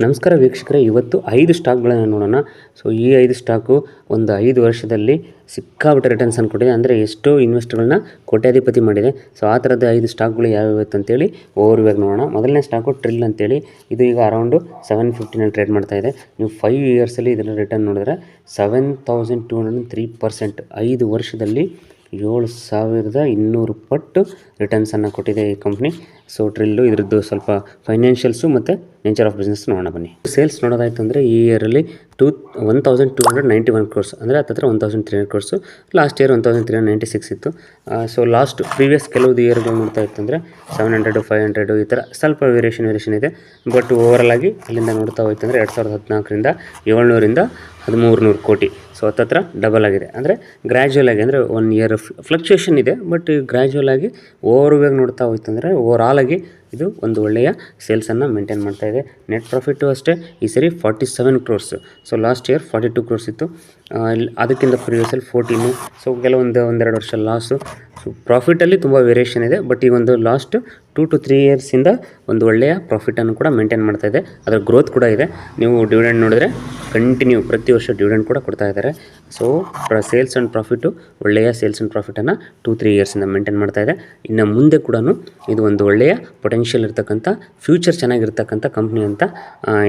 ನಮಸ್ಕಾರ ವೀಕ್ಷಕರೇ, ಇವತ್ತು 5 ಸ್ಟಾಕ್ಗಳನ್ನು ನೋಡೋಣ. ಸೊ ಈ 5 ಸ್ಟಾಕು ಒಂದು 5 ವರ್ಷದಲ್ಲಿ ಸಿಕ್ಕಾಪಟ್ಟೆ ರಿಟರ್ನ್ಸನ್ನು ಕೊಟ್ಟಿದೆ. ಅಂದರೆ ಎಷ್ಟೋ ಇನ್ವೆಸ್ಟರ್ಗಳನ್ನ ಕೋಟ್ಯಾಧಿಪತಿ ಮಾಡಿದೆ. ಸೊ ಆ ಥರದ 5 ಸ್ಟಾಕ್ಗಳು ಯಾವ್ಯಾವ ಅಂತೇಳಿ ಓವರ್ವ್ಯೂ ನೋಡೋಣ. ಮೊದಲನೇ ಸ್ಟಾಕು ಟ್ರಿಲ್ ಅಂತೇಳಿ, ಇದು ಈಗ ಅರೌಂಡು 750ನಲ್ಲಿ ಟ್ರೇಡ್ ಮಾಡ್ತಾ ಇದೆ. ನೀವು 5 ಇಯರ್ಸಲ್ಲಿ ಇದರ ರಿಟರ್ನ್ ನೋಡಿದ್ರೆ 7203%. 5 ವರ್ಷದಲ್ಲಿ 7200 ಪಟ್ಟು ರಿಟರ್ನ್ಸನ್ನು ಕೊಟ್ಟಿದೆ ಈ ಕಂಪ್ನಿ. ಸೊ ಟ್ರಿಲ್ಲು ಇದ್ರದ್ದು ಸ್ವಲ್ಪ ಫೈನಾನ್ಷಿಯಲ್ಸು ಮತ್ತು ನೇಚರ್ ಆಫ್ ಬಿಸ್ನೆಸ್ ನೋಡೋಣ ಬನ್ನಿ. ಸೇಲ್ಸ್ ನೋಡೋದಾಯ್ತು ಅಂದರೆ ಈ ಇಯರಲ್ಲಿ 1291 ಕ್ರೋರ್ಸ್, ಅಂದರೆ ಹತ್ತಿರ 1300 ಕ್ರೋರ್ಸು. ಲಾಸ್ಟ್ ಇಯರ್ 1396 ಇತ್ತು. ಸೊ ಲಾಸ್ಟ್ ಪ್ರೀವಿಯಸ್ ಕೆಲವು ಇಯರ್ಗಳು ನೋಡ್ತಾ ಇತ್ತು ಅಂದರೆ 700 500 ಈ ಥರ ಸ್ವಲ್ಪ ವೇರಿಯೇಷನ್ ಇದೆ. ಬಟ್ ಓವರಾಲ್ ಆಗಿ ಅಲ್ಲಿಂದ ನೋಡ್ತಾ ಹೋಯ್ತು ಅಂದರೆ 2014ರಿಂದ 700ರಿಂದ 1300 ಕೋಟಿ. ಸೊ ಹತ್ತಿರ ಡಬಲ್ ಆಗಿದೆ. ಅಂದರೆ ಗ್ರ್ಯಾಜುವಲ್ ಆಗಿ, ಅಂದರೆ 1 ಇಯರ್ ಫ್ಲಕ್ಚುಯೇಷನ್ ಇದೆ, ಬಟ್ ಗ್ರ್ಯಾಜುವಲ್ ಆಗಿ ಓವರ್ವ್ಯಾಗಿ ನೋಡ್ತಾ ಹೋಯ್ತು ಅಂದರೆ ಓವರಾಲ್ ಆಗಿ ಇದು ಒಂದು ಒಳ್ಳೆಯ ಸೇಲ್ಸನ್ನು ಮೇಂಟೈನ್ ಮಾಡ್ತಾ ಇದೆ. ನೆಟ್ ಪ್ರಾಫಿಟ್ಟು ಅಷ್ಟೇ ಈ ಸರಿ 47 crores. So last year 42 crores ಇತ್ತು. ಅದಕ್ಕಿಂತ ಪ್ರೀವಿಯಸಲ್ಲಿ 14. ಸೊ ಒಂದೆರಡು ವರ್ಷ ಲಾಸು. ಸೊ ಪ್ರಾಫಿಟಲ್ಲಿ ತುಂಬ ವೇರಿಯೇಷನ್ ಇದೆ. ಬಟ್ ಈ ಒಂದು ಲಾಸ್ಟ್ 2 to 3 ಇಯರ್ಸಿಂದ ಒಂದು ಒಳ್ಳೆಯ ಪ್ರಾಫಿಟನ್ನು ಕೂಡ ಮೇಂಟೈನ್ ಮಾಡ್ತಾ ಇದೆ. ಅದರ ಗ್ರೋತ್ ಕೂಡ ಇದೆ. ನೀವು ಡಿವಿಡೆಂಡ್ ನೋಡಿದ್ರೆ ಕಂಟಿನ್ಯೂ ಪ್ರತಿ ವರ್ಷ ಡಿವಿಡೆಂಡ್ ಕೂಡ ಕೊಡ್ತಾ ಇದ್ದಾರೆ. ಸೊ ಸೇಲ್ಸ್ ಆ್ಯಂಡ್ ಪ್ರಾಫಿಟು ಒಳ್ಳೆಯ ಸೇಲ್ಸ್ ಆ್ಯಂಡ್ ಪ್ರಾಫಿಟನ್ನು 2-3 ಇಯರ್ಸಿಂದ ಮೇಂಟೈನ್ ಮಾಡ್ತಾ ಇದೆ. ಇನ್ನು ಮುಂದೆ ಕೂಡ ಇದು ಒಂದು ಒಳ್ಳೆಯ ಪೊಟೆನ್ಷಿಯಲ್ ಇರ್ತಕ್ಕಂಥ, ಫ್ಯೂಚರ್ ಚೆನ್ನಾಗಿರ್ತಕ್ಕಂಥ ಕಂಪ್ನಿ ಅಂತ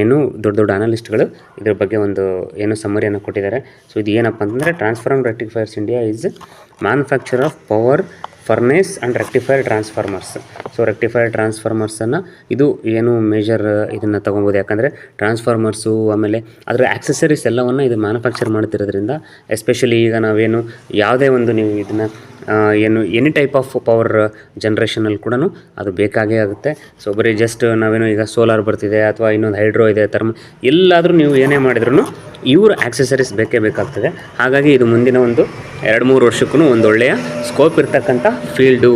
ಏನು ದೊಡ್ಡ ಅನಲಿಸ್ಟ್ಗಳು ಇದ್ರ ಬಗ್ಗೆ ಒಂದು ಏನು ಸಮ್ಮರಿಯನ್ನು ಕೊಟ್ಟಿದ್ದಾರೆ. ಸೊ ಇದು ಏನಪ್ಪ ಅಂತಂದರೆ, transformer rectifiers India is manufacture of power furnace and rectifier transformers. So rectifier ಟ್ರಾನ್ಸ್ಫಾರ್ಮರ್ಸನ್ನು ಇದು ಏನು ಮೇಜರ್ ಇದನ್ನು ತೊಗೊಬೋದು. ಯಾಕಂದರೆ ಟ್ರಾನ್ಸ್ಫಾರ್ಮರ್ಸು ಆಮೇಲೆ ಅದರ ಆಕ್ಸೆಸರೀಸ್ ಎಲ್ಲವನ್ನು ಇದು ಮ್ಯಾನುಫ್ಯಾಕ್ಚರ್ ಮಾಡ್ತಿರೋದ್ರಿಂದ, ಎಸ್ಪೆಷಲಿ ಈಗ ನಾವೇನು ಯಾವುದೇ ಒಂದು ನೀವು ಇದನ್ನು ಏನು ಎನಿ ಟೈಪ್ ಆಫ್ ಪವರ್ ಜನ್ರೇಷನಲ್ಲಿ ಕೂಡ ಅದು ಬೇಕಾಗೇ ಆಗುತ್ತೆ. ಸೊ ಬರೀ ಜಸ್ಟ್ ನಾವೇನು ಈಗ ಸೋಲಾರ್ ಬರ್ತಿದೆ ಅಥವಾ ಇನ್ನೊಂದು ಹೈಡ್ರೋ ಇದೆ, ಎಲ್ಲಾದರೂ ನೀವು ಏನೇ ಮಾಡಿದ್ರೂ ಇವ್ರ ಆಕ್ಸೆಸರೀಸ್ ಬೇಕೇ ಬೇಕಾಗ್ತದೆ. ಹಾಗಾಗಿ ಇದು ಮುಂದಿನ ಒಂದು 2-3 ವರ್ಷಕ್ಕೂ ಒಂದು ಒಳ್ಳೆಯ ಸ್ಕೋಪ್ ಇರ್ತಕ್ಕಂಥ ಫೀಲ್ಡು,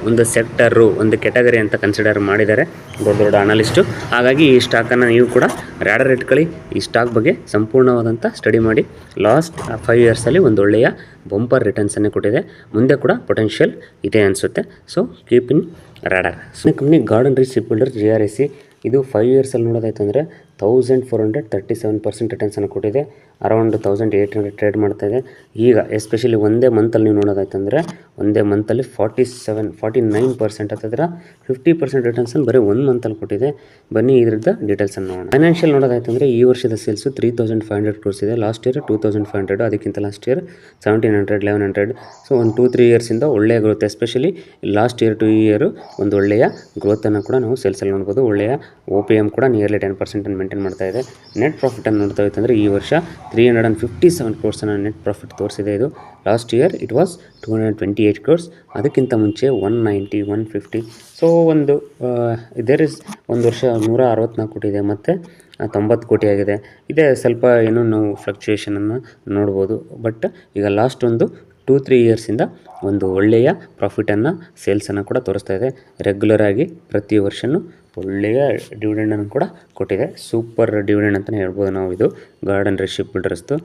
ಒಂದು ಸೆಕ್ಟರು, ಒಂದು ಕೆಟಗರಿ ಅಂತ ಕನ್ಸಿಡರ್ ಮಾಡಿದ್ದಾರೆ ದೊಡ್ಡ ಅನಲಿಸ್ಟು. ಹಾಗಾಗಿ ಈ ಸ್ಟಾಕನ್ನು ನೀವು ಕೂಡ ರ್ಯಾಡರ್ ಇಟ್ಕೊಳ್ಳಿ. ಈ ಸ್ಟಾಕ್ ಬಗ್ಗೆ ಸಂಪೂರ್ಣವಾದಂಥ ಸ್ಟಡಿ ಮಾಡಿ. ಲಾಸ್ಟ್ 5 ಇಯರ್ಸಲ್ಲಿ ಒಂದು ಒಳ್ಳೆಯ ಬಂಪರ್ ರಿಟರ್ನ್ಸನ್ನೇ ಕೊಟ್ಟಿದೆ. ಮುಂದೆ ಕೂಡ ಪೊಟೆನ್ಷಿಯಲ್ ಇದೆ ಅನಿಸುತ್ತೆ. So keep in radar. Company garden Reach ship builder GRSC, ಇದು 5 ಇಯರ್ಸಲ್ಲಿ ನೋಡೋದಾಯ್ತು ಅಂದರೆ 1437% ರಿಟರ್ನ್ಸನ್ನು ಕೊಟ್ಟಿದೆ. ಅರೌಂಡ್ 1800 ಟ್ರೇಡ್ ಮಾಡ್ತಾಯಿದೆ. ಈಗ ಎಸ್ಪೆಷಲಿ ಒಂದೇ ಮಂತಲ್ಲಿ ನೀವು ನೋಡೋದಾಯ್ತು ಅಂದರೆ ಒಂದೇ ಮಂತಲ್ಲಿ 49% ಹತ್ತಿರ 50% ರಿಟರ್ನ್ಸನ್ನು ಬರೀ 1 ಮಂತಲ್ಲಿ ಕೊಟ್ಟಿದೆ. ಬನ್ನಿ ಇದ್ರದ್ದು ಡೀಟೇಲ್ಸನ್ನು ನೋಡೋಣ. ಫೈನಾನ್ಷಿಯಲ್ ನೋಡೋದಾಯ್ತು ಅಂದರೆ ಈ ವರ್ಷದ ಸೇಲ್ಸು 3500 ಕ್ರೋರ್ಸ್ ಇದೆ. ಲಾಸ್ಟ್ ಇಯರ್ 2500, ಅದಕ್ಕಿಂತ ಲಾಸ್ಟ್ ಇಯರ್ 1700 1100. ಸೊ ಒಂದು 2-3 ಇಯರ್ಸಿಂದ ಒಳ್ಳೆಯ growth, especially last year 2 year ಒಂದು ಒಳ್ಳೆಯ ಗ್ರೋತನ್ನು ಕೂಡ ನಾವು ಸೇಲ್ಸಲ್ಲಿ ನೋಡ್ಬೋದು. ಒಳ್ಳೆಯ OPM ಕೂಡ ನಿಯರ್ಲಿ 10% ಮೇಂಟೈನ್ ಮಾಡ್ತಾ ಇದೆ. ನೆಟ್ ಪ್ರಾಫಿಟನ್ನು ನೋಡ್ತಾ ಹೋಯ್ತು ಅಂದರೆ ಈ ವರ್ಷ 357 ಕ್ರೋರ್ಸನ್ನು ನೆಟ್ ಪ್ರಾಫಿಟ್ ತೋರಿಸಿದೆ. ಇದು last year it was 228 crores, ಅದಕ್ಕಿಂತ ಮುಂಚೆ 190 150. ಸೊ ಒಂದು ವರ್ಷ 164 ಕೋಟಿ ಇದೆ, ಮತ್ತು 90 ಕೋಟಿ ಆಗಿದೆ. ಇದೇ ಸ್ವಲ್ಪ ಏನೋ ನಾವು ಫ್ಲಕ್ಚುಯೇಷನನ್ನು ನೋಡ್ಬೋದು. ಬಟ್ ಈಗ ಲಾಸ್ಟ್ ಒಂದು 2-3 ಇಯರ್ಸಿಂದ ಒಂದು ಒಳ್ಳೆಯ ಪ್ರಾಫಿಟನ್ನು ಸೇಲ್ಸನ್ನು ಕೂಡ ತೋರಿಸ್ತಾ ಇದೆ. ರೆಗ್ಯುಲರ್ ಆಗಿ ಪ್ರತಿ ವರ್ಷವೂ ಒಳ್ಳೆಯ ಡಿವಿಡೆಂಡನ್ನು ಕೂಡ ಕೊಟ್ಟಿದೆ. ಸೂಪರ್ ಡಿವಿಡೆಂಡ್ ಅಂತಲೇ ಹೇಳ್ಬೋದು ನಾವು. ಇದು ಗಾರ್ಡನ್ ರೀಚ್ ಶಿಪ್ ಬಿಲ್ಡರ್ಸ್ದು.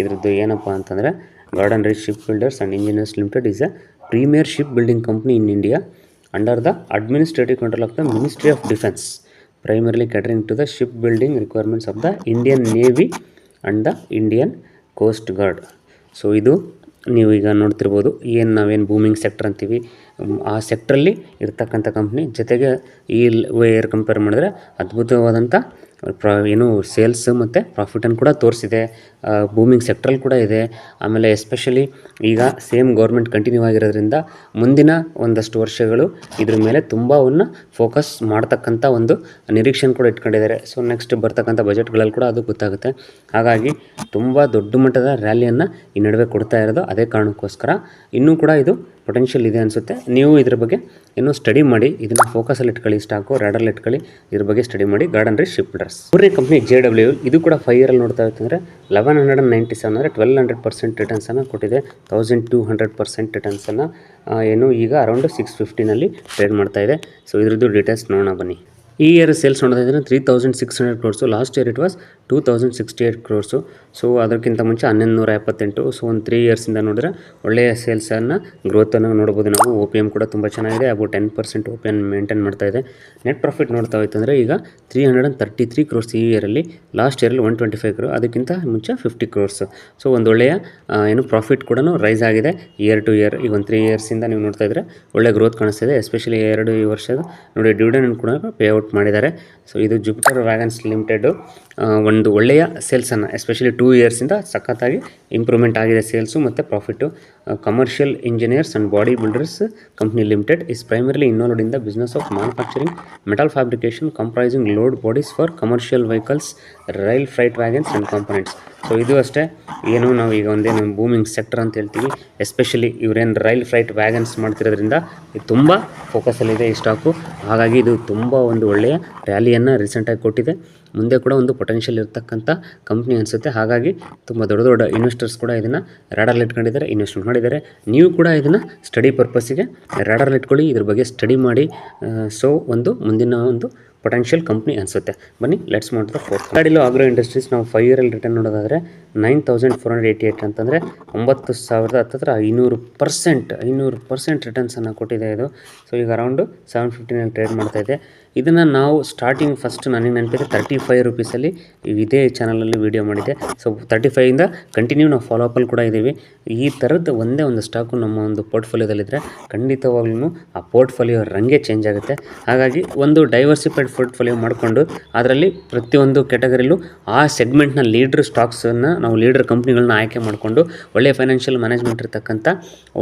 ಇದ್ರದ್ದು ಏನಪ್ಪ ಅಂತಂದರೆ, Garden Reach Ship Builders and Engineers Limited is a premier ship building company in India under the administrative control of the Ministry of Defence, primarily catering to the ship building requirements of the Indian Navy and the Indian Coast Guard. So ಇದು ನೀವು ಈಗ ನೋಡ್ತಿರ್ಬೋದು, ನಾವೇನು booming sector ಅಂತೀವಿ, ಆ ಸೆಕ್ಟ್ರಲ್ಲಿ ಇರ್ತಕ್ಕಂಥ company. ಜೊತೆಗೆ ಈ ಇಯರ್ ಕಂಪೇರ್ ಮಾಡಿದ್ರೆ ಅದ್ಭುತವಾದಂಥ ಏನು ಸೇಲ್ಸ್ ಮತ್ತು ಪ್ರಾಫಿಟನ್ನು ಕೂಡ ತೋರಿಸಿದೆ. ಬೂಮಿಂಗ್ ಸೆಕ್ಟ್ರಲ್ಲಿ ಕೂಡ ಇದೆ. ಆಮೇಲೆ ಎಸ್ಪೆಷಲಿ ಈಗ ಸೇಮ್ ಗೌರ್ಮೆಂಟ್ ಕಂಟಿನ್ಯೂ ಆಗಿರೋದ್ರಿಂದ ಮುಂದಿನ ಒಂದಷ್ಟು ವರ್ಷಗಳು ಇದ್ರ ಮೇಲೆ ತುಂಬವನ್ನು ಫೋಕಸ್ ಮಾಡ್ತಕ್ಕಂಥ ಒಂದು ನಿರೀಕ್ಷೆನ ಕೂಡ ಇಟ್ಕೊಂಡಿದ್ದಾರೆ. ಸೊ ನೆಕ್ಸ್ಟ್ ಬರ್ತಕ್ಕಂಥ ಬಜೆಟ್ಗಳಲ್ಲಿ ಕೂಡ ಅದು ಗೊತ್ತಾಗುತ್ತೆ. ಹಾಗಾಗಿ ತುಂಬ ದೊಡ್ಡ ಮಟ್ಟದ ರ್ಯಾಲಿಯನ್ನು ಈ ನಡುವೆ ಕೊಡ್ತಾ ಇರೋದು ಅದೇ ಕಾರಣಕ್ಕೋಸ್ಕರ. ಇನ್ನೂ ಕೂಡ ಇದು ಪೊಟೆನ್ಷಿಯಲ್ ಇದೆ ಅನಿಸುತ್ತೆ. ನೀವು ಇದ್ರ ಬಗ್ಗೆ ಇನ್ನೂ ಸ್ಟಡಿ ಮಾಡಿ, ಇದನ್ನು ಫೋಕಸಲ್ಲಿ ಇಟ್ಕೊಳ್ಳಿ, ಸ್ಟಾಕು ರ್ಯಾಡರಲ್ಲಿ ಇಟ್ಕೊಳ್ಳಿ, ಇದ್ರ ಬಗ್ಗೆ ಸ್ಟಡಿ ಮಾಡಿ. Garden Reach Ship builders. ಮೂರನೇ ಕಂಪ್ನಿ JW, ಇದು ಕೂಡ 5 ಇಯರಲ್ಲಿ ನೋಡ್ತಾ ಇರ್ತಂದರೆ 1197 ಅಂದರೆ 1200% ರಿಟರ್ನ್ಸನ್ನು ಕೊಟ್ಟಿದೆ. 1200% ರಿಟರ್ನ್ಸನ್ನು ಏನು ಈಗ ಅರೌಂಡ್ 650ನಲ್ಲಿ ಟ್ರೇಡ್ ಮಾಡ್ತಾ ಇದೆ. ಸೊ ಇದ್ರದ್ದು ಡೀಟೇಲ್ಸ್ ನೋಡೋಣ ಬನ್ನಿ. ಈ ಇಯರ್ ಸೇಲ್ಸ್ ನೋಡೋದಾದ್ರೆ 3600 crores. Last year it was 2068 crores. So ಅದಕ್ಕಿಂತ ಮುಂಚೆ 1178. ಸೊ ಒಂದು 3 ಇಯರ್ಸಿಂದ ನೋಡಿದ್ರೆ ಒಳ್ಳೆಯ ಸೇಲ್ಸನ್ನು ಗ್ರೋತನ್ನು ನೋಡ್ಬೋದು ನಾವು. ಒ ಪಿ ಎಮ್ ಕೂಡ ತುಂಬ ಚೆನ್ನಾಗಿದೆ, about 10% O P M maintain ಮಾಡ್ತಾ ಇದೆ. ನೆಟ್ ಪ್ರಾಫಿಟ್ ನೋಡ್ತಾ ಹೋಯ್ತಂದರೆ ಈಗ 333 ಕ್ರೋರ್ಸ್ ಈ ಇಯರಲ್ಲಿ. ಲಾಸ್ಟ್ ಇಯರಲ್ಲಿ 125 ಕ್ರೋರ್, ಅದಕ್ಕಿಂತ ಮುಂಚೆ 50 ಕ್ರೋರ್ಸ್. ಸೊ ಒಂದು ಒಳ್ಳೆಯ ಪ್ರಾಫಿಟ್ ಕೂಡ ರೈಸ್ ಆಗಿದೆ ಇಯರ್ ಟು ಇಯರ್. ಈಗ ಒಂದು 3 ಇಯರ್ಸಿಂದ ನೀವು ನೋಡ್ತಾ ಇದ್ದರೆ ಒಳ್ಳೆ ಗ್ರೋತ್ ಕಾಣಿಸ್ತಿದೆ. ಎಸ್ಪೆಷಲಿ ಈ ವರ್ಷದ ನೋಡಿ ಡಿವಿಡೆಂಡ್ ಕೂಡ ಪೇಔಟ್ ಮಾಡಿದ್ದಾರೆ. ಸೊ ಇದು ಜುಪಿಟರ್ ವ್ಯಾಗನ್ಸ್ ಲಿಮಿಟೆಡ್ ಒಂದು ಒಳ್ಳೆಯ ಸೇಲ್ಸನ್ನು ಎಸ್ಪೆಷಲಿ 2 ಇಯರ್ಸಿಂದ ಸಖತ್ತಾಗಿ ಇಂಪ್ರೂವ್ಮೆಂಟ್ ಆಗಿದೆ ಸೇಲ್ಸು ಮತ್ತು profit. Commercial engineers and body builders company limited is primarily involved in the business of manufacturing metal fabrication comprising load bodies for commercial vehicles, rail freight wagons and components. So ಇದು ಅಷ್ಟೇ, ಏನು ನಾವು ಈಗ ಒಂದೇನು booming sector ಅಂತ ಹೇಳ್ತೀವಿ. Especially ಇವರೇನು rail freight wagons ಮಾಡ್ತಿರೋದ್ರಿಂದ ಇದು ತುಂಬ ಫೋಕಸಲ್ಲಿದೆ ಈ ಸ್ಟಾಕು. ಹಾಗಾಗಿ ಇದು ತುಂಬ ಒಂದು ಒಳ್ಳೆಯ ರ್ಯಾಲಿಯನ್ನು ರೀಸೆಂಟಾಗಿ ಕೊಟ್ಟಿದೆ. ಮುಂದೆ ಕೂಡ ಒಂದು ಪೊಟೆನ್ಷಿಯಲ್ ಇರತಕ್ಕಂಥ ಕಂಪ್ನಿ ಅನಿಸುತ್ತೆ. ಹಾಗಾಗಿ ತುಂಬ ದೊಡ್ಡ ಇನ್ವೆಸ್ಟರ್ಸ್ ಕೂಡ ಇದನ್ನು ರಾಡರಲ್ಲಿ ಇಟ್ಕೊಂಡಿದ್ದಾರೆ, ಇನ್ವೆಸ್ಟ್ಮೆಂಟ್ ಮಾಡಿದ್ದಾರೆ. ನೀವು ಕೂಡ ಇದನ್ನು ಸ್ಟಡಿ ಪರ್ಪಸ್ಸಿಗೆ ರಾಡರಲ್ಲಿ ಇಟ್ಕೊಳ್ಳಿ, ಇದ್ರ ಬಗ್ಗೆ ಸ್ಟಡಿ ಮಾಡಿ. ಸೊ ಒಂದು ಮುಂದಿನ ಒಂದು ಪೊಟೆನ್ಷಿಯಲ್ ಕಂಪ್ನಿ ಅನಿಸುತ್ತೆ. ಬನ್ನಿ let's move to the fourth. ಗಾಡಿಲೋ ಆಗ್ರೋ ಇಂಡಸ್ಟ್ರೀಸ್ ನಾವು 5 ಇಯರಲ್ಲಿ ರಿಟರ್ನ್ ನೋಡೋದಾದರೆ 9488 ಅಂತಂದರೆ 90,500% ರಿಟರ್ನ್ಸನ್ನು ಕೊಟ್ಟಿದೆ ಇದು. ಸೊ ಈಗ ಅರೌಂಡು 750 ಟ್ರೇಡ್ ಮಾಡ್ತಾಯಿದೆ. ಇದನ್ನು ನಾವು ಸ್ಟಾರ್ಟಿಂಗ್ ಫಸ್ಟ್ ನನಗೆ ನೆನಪಿದೆ 35 ರೂಪೀಸಲ್ಲಿ ಇದೇ ಚಾನಲಲ್ಲಿ ವೀಡಿಯೋ ಮಾಡಿದ್ದೆ. ಸೊ 35ಇಂದ ಕಂಟಿನ್ಯೂ ನಾವು ಫಾಲೋ ಅಪ್ಪಲ್ಲಿ ಕೂಡ ಇದ್ದೀವಿ. ಈ ಥರದ್ದು ಒಂದೇ ಒಂದು ಸ್ಟಾಕು ನಮ್ಮ ಒಂದು ಪೋರ್ಟ್ಫೋಲಿಯೋದಲ್ಲಿದ್ದರೆ ಖಂಡಿತವಾಗ್ಲೂ ಆ ಪೋರ್ಟ್ಫೋಲಿಯೋ ರಂಗೇ ಚೇಂಜ್ ಆಗುತ್ತೆ. ಹಾಗಾಗಿ ಒಂದು ಡೈವರ್ಸಿಫೈಡ್ ಪೋರ್ಟ್ಫೋಲಿಯೋ ಮಾಡಿಕೊಂಡು ಅದರಲ್ಲಿ ಪ್ರತಿಯೊಂದು ಕ್ಯಾಟಗರಿಲೂ ಆ ಸೆಗ್ಮೆಂಟ್ನ ಲೀಡ್ರ್ ಸ್ಟಾಕ್ಸನ್ನು ನಾವು ಲೀಡರ್ ಕಂಪ್ನಿಗಳನ್ನ ಆಯ್ಕೆ ಮಾಡಿಕೊಂಡು ಒಳ್ಳೆಯ ಫೈನಾನ್ಷಿಯಲ್ ಮ್ಯಾನೇಜ್ಮೆಂಟ್ ಇರತಕ್ಕಂಥ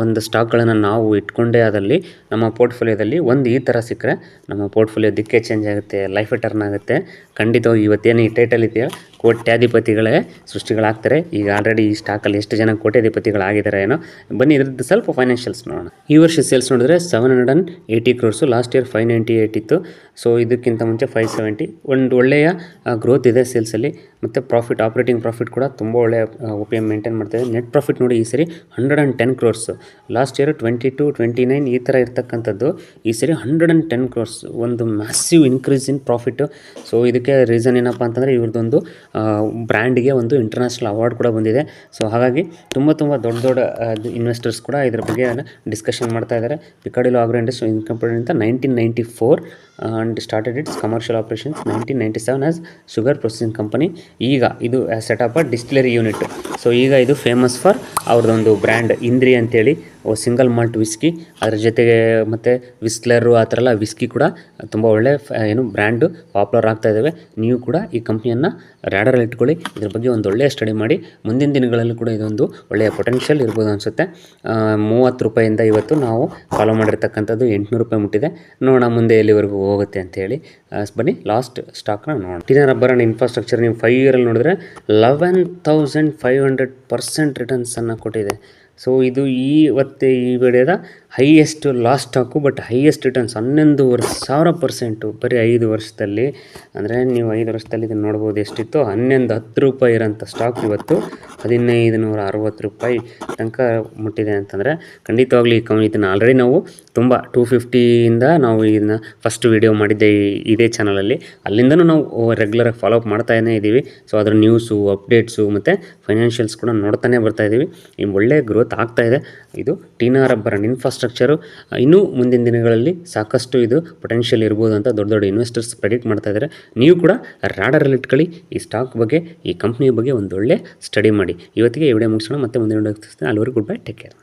ಒಂದು ಸ್ಟಾಕ್ಗಳನ್ನು ನಾವು ಇಟ್ಕೊಂಡೇ ಅದರಲ್ಲಿ ನಮ್ಮ ಪೋರ್ಟ್ಫೋಲಿಯೋದಲ್ಲಿ ಒಂದು ಈ ಥರ ಸಿಕ್ಕರೆ ನಮ್ಮ ಪೋರ್ಟ್ಫೋಲಿಯೋ ದಿಕ್ಕೇ ಚೇಂಜ್ ಆಗುತ್ತೆ, ಲೈಫ್ ಟರ್ನ್ ಆಗುತ್ತೆ. ಖಂಡಿತವಾಗಿ ಇವತ್ತೇನು ಈ ಟೈಟಲ್ ಇದೆಯಾ ಕೋಟ್ಯಾಧಿಪತಿಗಳೇ ಸೃಷ್ಟಿಗಳಾಗ್ತಾರೆ. ಈಗ ಆಲ್ರೆಡಿ ಈ ಸ್ಟಾಕಲ್ಲಿ ಎಷ್ಟು ಜನ ಕೋಟ್ಯಾಧಿಪತಿಗಳಾಗಿದ್ದಾರೆ ಏನೋ. ಬನ್ನಿ ಇದ್ರದ್ದು ಸ್ವಲ್ಪ ಫೈನಾನ್ಷಿಯಲ್ಸ್ ನೋಡೋಣ. ಈ ವರ್ಷ ಸೇಲ್ಸ್ ನೋಡಿದ್ರೆ 780 ಕ್ರೋರ್ಸು. ಲಾಸ್ಟ್ ಇಯರ್ 598 ಇತ್ತು. ಸೊ ಇದಕ್ಕಿಂತ ಮುಂಚೆ 570. ಒಂದು ಒಳ್ಳೆಯ ಗ್ರೋತ್ ಇದೆ ಸೇಲ್ಸಲ್ಲಿ. ಮತ್ತು ಆಪರೇಟಿಂಗ್ ಪ್ರಾಫಿಟ್ ಕೂಡ ತುಂಬ ಒಳ್ಳೆಯ ಒ ಪಿ ಎಮ್ ಮೇಂಟೈನ್ ಮಾಡ್ತಾಯಿದೆ. ನೆಟ್ ಪ್ರಾಫಿಟ್ ನೋಡಿ ಈ ಸರಿ 110 ಕ್ರೋರ್ಸ್. ಲಾಸ್ಟ್ ಇಯರ್ 22, 29 ಈ ಥರ ಇರ್ತಕ್ಕಂಥದ್ದು. ಈ ಸರಿ 110 ಕ್ರೋರ್ಸ್, ಒಂದು massive increase in profit. So ಇದಕ್ಕೆ ರೀಸನ್ ಏನಪ್ಪ ಅಂತಂದರೆ ಇವ್ರದ್ದೊಂದು ಬ್ರ್ಯಾಂಡಿಗೆ ಒಂದು ಇಂಟರ್ನ್ಯಾಷನಲ್ ಅವಾರ್ಡ್ ಕೂಡ ಬಂದಿದೆ. ಸೊ ಹಾಗಾಗಿ ತುಂಬ ದೊಡ್ಡ ಇನ್ವೆಸ್ಟರ್ಸ್ ಕೂಡ ಇದ್ರ ಬಗ್ಗೆ ಡಿಸ್ಕಷನ್ ಮಾಡ್ತಾ ಇದ್ದಾರೆ. ಪಿಕಾಡಿಲೋ ಆಗ್ರೋ ಇಂಡಸ್ಟ್ರಿ ಇನ್ಕಾರ್ಪೊರೇಟೆಡ್ ಅಂತ 1994 and started its commercial operations 1997 as sugar processing company. ಈಗ ಇದು ಸೆಟಪ್ ಡಿಸ್ಟಿಲರಿ ಯೂನಿಟ್. ಸೊ ಈಗ ಇದು ಫೇಮಸ್ ಫಾರ್ ಅವ್ರದ್ದೊಂದು ಬ್ರ್ಯಾಂಡ್ ಇಂದ್ರಿ ಅಂತೇಳಿ ಸಿಂಗಲ್ ಮಾಲ್ಟ್ ವಿಸ್ಕಿ, ಅದ್ರ ಜೊತೆಗೆ ಮತ್ತು ವಿಸ್ಲರು ಆ ಥರ ಎಲ್ಲ ವಿಸ್ಕಿ ಕೂಡ ತುಂಬ ಒಳ್ಳೆ ಬ್ರ್ಯಾಂಡು ಪಾಪ್ಯುಲರ್ ಆಗ್ತಾ ಇದ್ದಾವೆ. ನೀವು ಕೂಡ ಈ ಕಂಪ್ನಿಯನ್ನು ರ್ಯಾಡರಲ್ಲಿ ಇಟ್ಕೊಳ್ಳಿ, ಇದ್ರ ಬಗ್ಗೆ ಒಂದು ಒಳ್ಳೆಯ ಸ್ಟಡಿ ಮಾಡಿ. ಮುಂದಿನ ದಿನಗಳಲ್ಲಿ ಕೂಡ ಇದೊಂದು ಒಳ್ಳೆಯ ಪೊಟೆನ್ಷಿಯಲ್ ಇರ್ಬೋದು ಅನಿಸುತ್ತೆ. 30 ರೂಪಾಯಿಂದ ಇವತ್ತು ನಾವು ಫಾಲೋ ಮಾಡಿರ್ತಕ್ಕಂಥದ್ದು 800 ರೂಪಾಯಿ ಮುಟ್ಟಿದೆ. ನೋಡೋಣ ಮುಂದೆ ಎಲ್ಲಿವರೆಗೂ ಹೋಗುತ್ತೆ ಅಂತೇಳಿ. ಬನ್ನಿ ಲಾಸ್ಟ್ ಸ್ಟಾಕ್ನ ನೋಡೋಣ. ಟಿನಾ ರಬ್ಬರ್ ಆ್ಯಂಡ್ ಇನ್ಫ್ರಾಸ್ಟ್ರಕ್ಚರ್ ನೀವು 5 ಇಯರಲ್ಲಿ ನೋಡಿದ್ರೆ 11,500% ರಿಟರ್ನ್ಸನ್ನು ಕೊಟ್ಟಿದೆ. ಸೊ ಇದು ಇವತ್ತು ಈ ವಿಡಿಯೋದ highest last stock, but highest returns 11,000% ಬರೀ 5 ವರ್ಷದಲ್ಲಿ. ಅಂದರೆ ನೀವು 5 ವರ್ಷದಲ್ಲಿ ಇದನ್ನು ನೋಡ್ಬೋದು ಎಷ್ಟಿತ್ತು. 10 ರೂಪಾಯಿ ಇರೋಂಥ ಸ್ಟಾಕ್ ಇವತ್ತು 1,560 ರೂಪಾಯಿ ತನಕ ಮುಟ್ಟಿದೆ ಅಂತಂದರೆ ಖಂಡಿತವಾಗ್ಲೂ ಇದನ್ನು ಆಲ್ರೆಡಿ ನಾವು ತುಂಬ 250ಇಂದ ನಾವು ಇದನ್ನು ಫಸ್ಟ್ ವೀಡಿಯೋ ಮಾಡಿದ್ದೆ ಇದೇ ಚಾನಲಲ್ಲಿ. ಅಲ್ಲಿಂದನೂ ನಾವು ರೆಗ್ಯುಲರಾಗಿ ಫಾಲೋಅಪ್ ಮಾಡ್ತಾನೇ ಇದ್ದೀವಿ. ಸೊ ಅದರ ನ್ಯೂಸು, ಅಪ್ಡೇಟ್ಸು ಮತ್ತು ಫೈನಾನ್ಷಿಯಲ್ಸ್ ಕೂಡ ನೋಡ್ತಾನೆ ಬರ್ತಾಯಿದ್ದೀವಿ. ಈ ಒಳ್ಳೆಯ ಗ್ರೋತ್ ಆಗ್ತಾಯಿದೆ. ಇದು ಟಿನಾ ರಬ್ಬರ್ ಆ್ಯಂಡ್ ಇನ್ಫ್ರಾಸ್ಟ್ರಕ್ಚರು. ಇನ್ನೂ ಮುಂದಿನ ದಿನಗಳಲ್ಲಿ ಸಾಕಷ್ಟು ಇದು ಪೊಟೆನ್ಷಿಯಲ್ ಇರ್ಬೋದು ಅಂತ ದೊಡ್ಡ ಇನ್ವೆಸ್ಟರ್ಸ್ ಪ್ರೆಡಿಕ್ಟ್ ಮಾಡ್ತಾ ಇದ್ದಾರೆ. ನೀವು ಕೂಡ ರಾಡರಲ್ಲಿ ಇಟ್ಕೊಳ್ಳಿ, ಈ ಸ್ಟಾಕ್ ಬಗ್ಗೆ, ಈ ಕಂಪ್ನಿಯ ಬಗ್ಗೆ ಒಂದು ಒಳ್ಳೆ ಸ್ಟಡಿ ಮಾಡಿ. ಇವತ್ತಿಗೆ ಈ ವಿಡಿಯೋ ಮುಗಿಸೋಣ, ಮತ್ತೆ ಮುಂದಿನ ವಿಡಿಯೋ ಸಿಗ್ತೀನಿ. ಅಲ್ಲಿವರೆಗೂ ಗುಡ್ ಬೈ, ಟೇಕ್ ಕೇರ್.